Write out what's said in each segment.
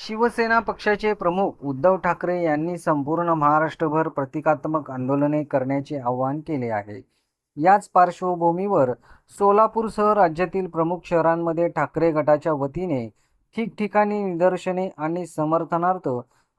शिवसेना पक्षाचे प्रमुख उद्धव ठाकरे यांनी संपूर्ण महाराष्ट्रभर प्रतिकात्मक आंदोलने करण्याचे आवाहन केले आहे. याच पार्श्वभूमीवर सोलापूरसह राज्यातील प्रमुख शहरांमध्ये ठाकरे गटाच्या वतीने ठिकठिकाणी निदर्शने आणि समर्थनार्थ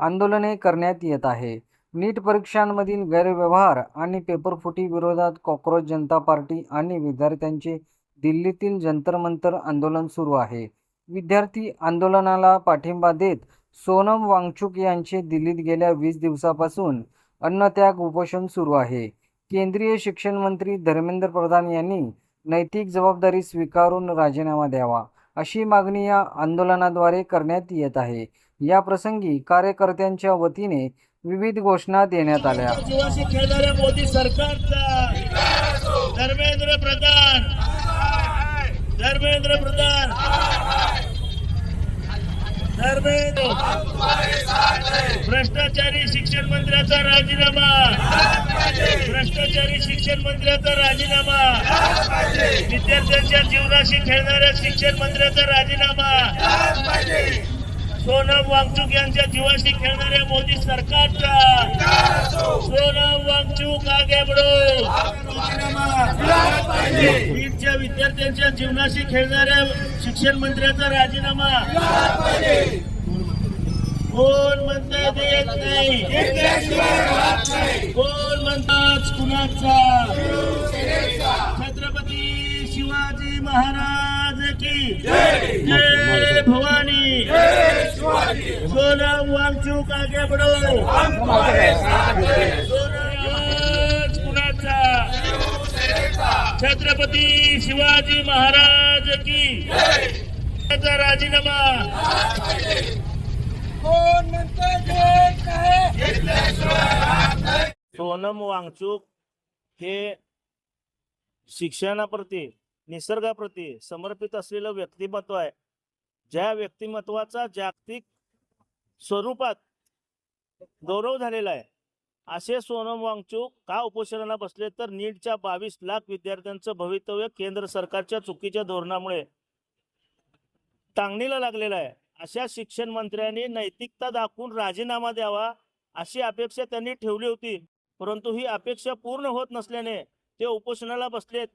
आंदोलने करण्यात येत आहे. नीट परीक्षांमधील गैरव्यवहार आणि पेपरफुटी विरोधात कॉक्रोच जनता पार्टी आणि विद्यार्थ्यांचे दिल्लीतील जंतर मंतर आंदोलन सुरू आहे. विद्यार्थी आंदोलनाला पाठिंबा देत सोनम वांगचुक यांचे दिल्लीत गेल्या 20 दिवसापासून अन्नत्याग उपोषण सुरू आहे. केंद्रीय शिक्षण मंत्री धर्मेंद्र प्रधान यांनी नैतिक जबाबदारी स्वीकारून राजीनामा द्यावा, अशी मागणी या आंदोलनाद्वारे करण्यात येत आहे. या प्रसंगी कार्यकर्त्यांच्या वतीने विविध घोषणा देण्यात आल्या. मोदी सरकारचा धर्मेंद्र प्रधान भ्रष्टाचारी शिक्षण मंत्र्याचा राजीनामा, विद्यार्थ्यांच्या जीवनाशी खेळणाऱ्या शिक्षण मंत्र्याचा राजीनामा, सोनम वांगचुक यांच्या जीवाशी खेळणाऱ्या मोदी सरकारचा सोनम वांगचुक आगे बढो, नीटच्या विद्यार्थ्यांच्या जीवनाशी खेळणाऱ्या शिक्षण मंत्र्याचा राजीनामा. कोण म्हणतात देत नाही, कोण म्हणतात कुणाचा. छत्रपती शिवाजी महाराज की जय भवानी. सोनम वांगचुक आगे बढो. सोनम कुणाचा. छत्रपती शिवाजी महाराज की राजीनामा. सोनम वांगचुक हे शिक्षणाप्रती, निसर्गाप्रती समर्पित असलेलं व्यक्तिमत्व आहे. ज्या व्यक्तिमत्वाचा जागतिक स्वरूपात गौरव झालेला आहे, असे सोनम वांगचुक का उपोषणाला बसले तर नीटच्या 22 लाख विद्यार्थ्यांचं भवितव्य केंद्र सरकारच्या चुकीच्या धोरणामुळे टांगणीला लागलेलं आहे. अशा शिक्षण मंत्र्यांनी नैतिकता दाखवून राजीनामा द्यावा, अशी अपेक्षा त्यांनी ठेवली होती. परंतु ही अपेक्षा पूर्ण होत नसल्याने ते उपोषणाला बसलेत.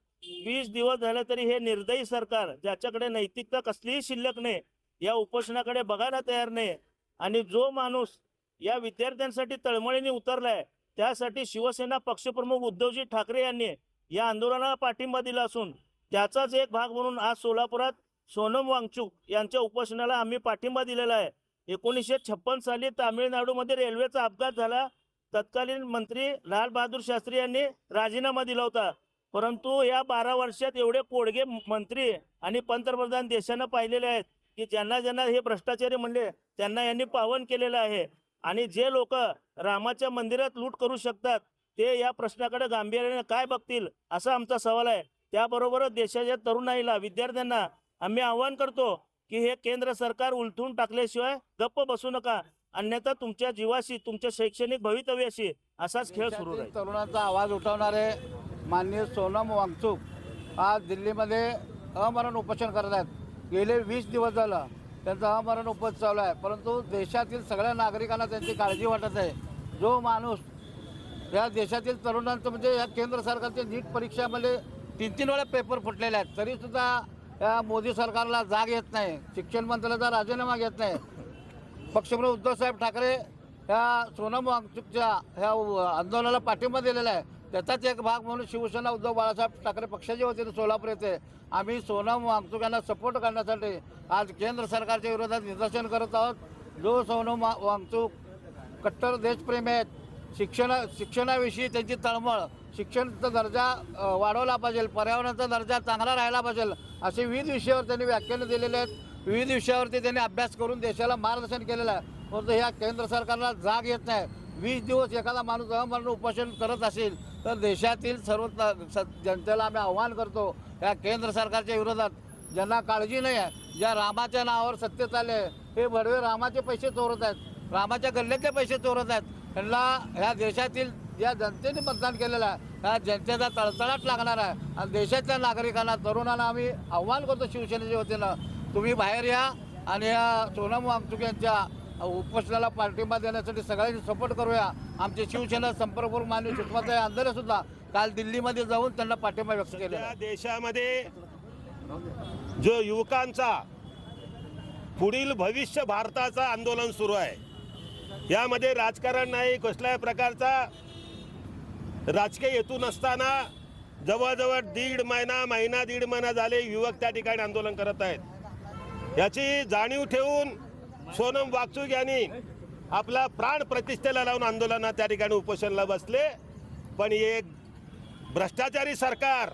20 दिवस झाले तरी हे निर्दयी सरकार, ज्याच्याकडे नैतिकता कसलीही शिल्लक नाही, या उपोषणाकडे बघायला तयार नाही. आणि जो माणूस या विद्यार्थ्यांसाठी तळमळीने उतरलाय, त्यासाठी शिवसेना पक्षप्रमुख उद्धवजी ठाकरे यांनी या आंदोलनाला पाठिंबा दिला असून त्याचाच एक भाग म्हणून आज सोलापुरात सोनम वांगचुक यांच्या उपोषणाला आम्ही पाठिंबा दिलेला आहे. 1956 साली तामिळनाडूमध्ये रेल्वेचा अपघात झाला. तत्कालीन मंत्री लाल बहादूर शास्त्री यांनी राजीनामा दिला होता. परंतु या 12 वर्षात एवढे कोडगे मंत्री आणि पंतप्रधान देशानं पाहिलेले आहेत की ज्यांना ज्यांना हे भ्रष्टाचारी म्हणले त्यांना यांनी पावन केलेलं आहे. आणि जे लोक रामाच्या मंदिरात लूट करू शकतात ते या प्रश्नाकडे गांभीर्याने काय बघतील, असा आमचा सवाल आहे. त्याबरोबरच देशाच्या तरुणाईला, विद्यार्थ्यांना आम्ही आवाहन करतो की हे केंद्र सरकार उलथून टाकल्याशिवाय गप्प बसू नका, अन्यथा तुमच्या जीवाशी, तुमच्या शैक्षणिक भवितव्याशी असाच खेळ सुरू राहील. तरुणांचा आवाज उठवणारे माननीय सोनम वांगचुक आज दिल्लीमध्ये अमरण उपोषण करत आहेत. गेले 20 दिवस झालं त्यांचा अमरण उपोषण चालू आहे. परंतु देशातील सगळ्या नागरिकांना त्यांची काळजी वाटत आहे. जो माणूस या देशातील तरुणांचं, म्हणजे या केंद्र सरकारच्या नीट परीक्षामध्ये 3-3 वेळा पेपर फुटलेले आहेत, तरीसुद्धा या मोदी सरकारला जाग येत नाही, शिक्षण मंत्र्याचा राजीनामा घेत नाही. पक्षप्रमुख उद्धवसाहेब ठाकरे ह्या सोनम वांगचुकच्या ह्या आंदोलनाला पाठिंबा दिलेला आहे. त्याचाच एक भाग म्हणून शिवसेना उद्धव बाळासाहेब ठाकरे पक्षाच्या वतीने सोलापूर येथे आम्ही सोनम वांगचुक यांना सपोर्ट करण्यासाठी आज केंद्र सरकारच्या विरोधात निदर्शन करत आहोत. जो सोनम वांगचुक कट्टर देशप्रेमी आहेत, शिक्षणाविषयी त्यांची तळमळ, शिक्षणाचा दर्जा वाढवला पाहिजे, पर्यावरणाचा दर्जा चांगला राहिला पाहिजे, असे विविध विषयावर त्यांनी व्याख्यानं दिलेले आहेत. विविध विषयावरती त्यांनी अभ्यास करून देशाला मार्गदर्शन केलेलं आहे. परंतु ह्या केंद्र सरकारला जाग येत नाही. 20 दिवस एखादा माणूस अमरण उपोषण करत असेल तर देशातील सर्व जनतेला आम्ही आव्हान करतो, या केंद्र सरकारच्या विरोधात ज्यांना काळजी नाही आहे, ज्या रामाच्या नावावर सत्तेत आले, हे बडवे रामाचे पैसे चोरत आहेत, रामाच्या गल्ल्यातले पैसे चोरत आहेत, त्यांना ह्या देशातील या जनतेने मतदान केलेलं आहे, ह्या जनतेचा तळतळाट लागणार आहे. आणि देशातल्या नागरिकांना, तरुणांना आम्ही आव्हान करतो शिवसेनेच्या वतीनं, तुम्ही बाहेर या, आणि या सोनम वांगचुक यांच्या उपोषणाला पाठिंबा देण्यासाठी सगळ्यांनी सपोर्ट करूया. आमचे शिवसेना संपर्क मान्य सुषमाताई आंदोलन सुद्धा काल दिल्लीमध्ये जाऊन त्यांना पाठिंबा व्यक्त केला. या देशामध्ये जो युवकांचा पुढील भविष्य भारताचा आंदोलन सुरू आहे. यामध्ये राजकारण नाही, कसल्याही प्रकारचा राजकीय हेतू नसताना जवळजवळ दीड महिना झाले युवक त्या ठिकाणी आंदोलन करत आहेत. याची जाणीव ठेवून सोनम वांगचुक यांनी आपला प्राण प्रतिष्ठेला लावून आंदोलनात त्या ठिकाणी उपोषणाला बसले. पण एक भ्रष्टाचारी सरकार,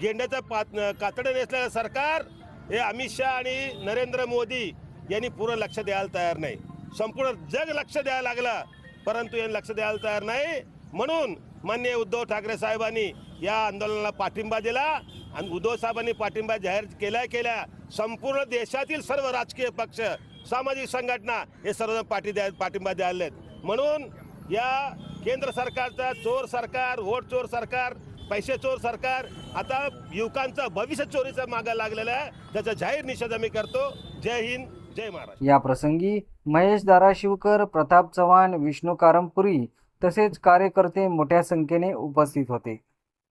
गेंड्याचं कातडं नेसलेलं सरकार, हे अमित शहा आणि नरेंद्र मोदी यांनी पूर्ण लक्ष द्यायला तयार नाही. संपूर्ण जग लक्ष द्यायला लागलं, परंतु यांनी लक्ष द्यायला तयार नाही. म्हणून माननीय उद्धव ठाकरे साहेबांनी या आंदोलनाला पाठिंबा दिला आणि उद्धव साहेबांनी पाठिंबा जाहीर केल्या संपूर्ण देशातील सर्व राजकीय पक्ष, सामाजिक संघटना हे सर्व पाठिंबा द्यायला आहेत. म्हणून या केंद्र सरकारचा चोर सरकार, वोट चोर सरकार, पैसे चोर सरकार आता युवकांचा भविष्य चोरीचा मागा लागलेला आहे. त्याचा जाहीर निषेध आम्ही करतो. जय हिंद, जय महाराष्ट्र. या प्रसंगी महेश धाराशिवकर, प्रताप चव्हाण, विष्णू कारंपुरी तसेच कार्यकर्ते मोठ्या संख्येने उपस्थित होते.